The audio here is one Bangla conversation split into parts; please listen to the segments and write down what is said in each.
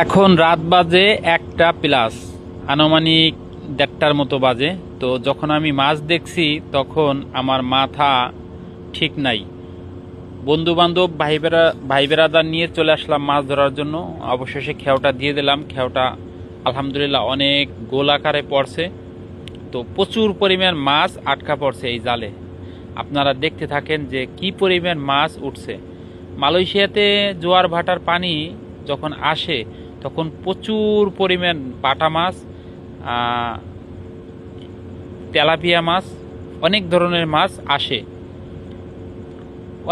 এখন রাত বাজে 1টা+, আনুমানিক 1:30টার মতো বাজে। তো যখন আমি মাছ দেখছি তখন আমার মাথা ঠিক নাই। বন্ধু বান্ধব ভাই বেড়াদার নিয়ে চলে আসলাম মাছ ধরার জন্য। অবশেষে খেওটা দিয়ে দিলাম। খেওটা আলহামদুলিল্লাহ অনেক গোল আকারে পড়ছে। তো প্রচুর পরিমাণ মাছ আটকা পড়ছে এই জালে। আপনারা দেখতে থাকেন যে কি পরিমাণ মাছ উঠছে। মালয়েশিয়াতে জোয়ার ভাটার পানি যখন আসে তখন প্রচুর পরিমাণ বাটা মাছ, তেলাপিয়া মাছ, অনেক ধরনের মাছ আসে।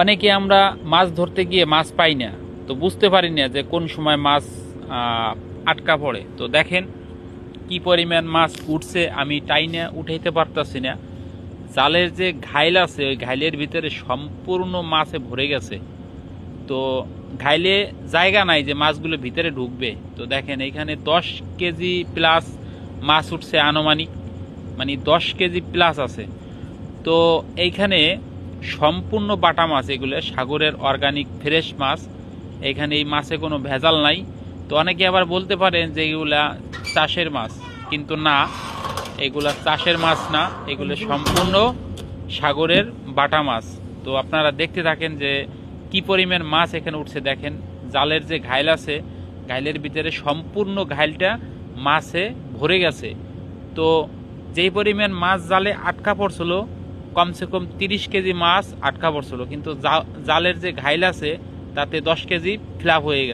অনেকে আমরা মাছ ধরতে গিয়ে মাছ পাই না, তো বুঝতে পারি না যে কোন সময় মাছ আটকা পড়ে। তো দেখেন কি পরিমাণ মাছ উঠছে, আমি টাইনে উঠাইতে পারতাছি না। জালের যে ঘাইল আছে ওই ঘাইলের ভিতরে সম্পূর্ণ মাছে ভরে গেছে। তো ঘাইলে জায়গা নাই যে মাছগুলো ভিতরে ঢুকবে। তো দেখেন এখানে 10 কেজি+ মাছ উঠছে আনুমানিক, মানে 10 কেজি+ আছে। তো এইখানে সম্পূর্ণ বাটা মাছ, এগুলো সাগরের অর্গানিক ফ্রেশ মাছ। এখানে এই মাছে কোনো ভেজাল নাই। তো অনেকে আবার বলতে পারেন যে এগুলা চাষের মাছ, কিন্তু না, এগুলা চাষের মাছ না, এগুলো সম্পূর্ণ সাগরের বাটা মাছ। তো আপনারা দেখতে থাকেন যে কি পরিমাণ মাছ এখানে উঠছে। দেখেন জালের যে ঘাইল আছে, ঘাইলের ভিতরে সম্পূর্ণ ঘাইলটা মাছে ভরে গেছে। তো যেই পরিমাণ মাছ জালে আটকা পড়ছিল, কমসে কম 30 কেজি মাছ আটকা পড়ছিল, কিন্তু জালের যে ঘাইল আছে তাতে 10 কেজি ফ্লাপ হয়ে গেছে।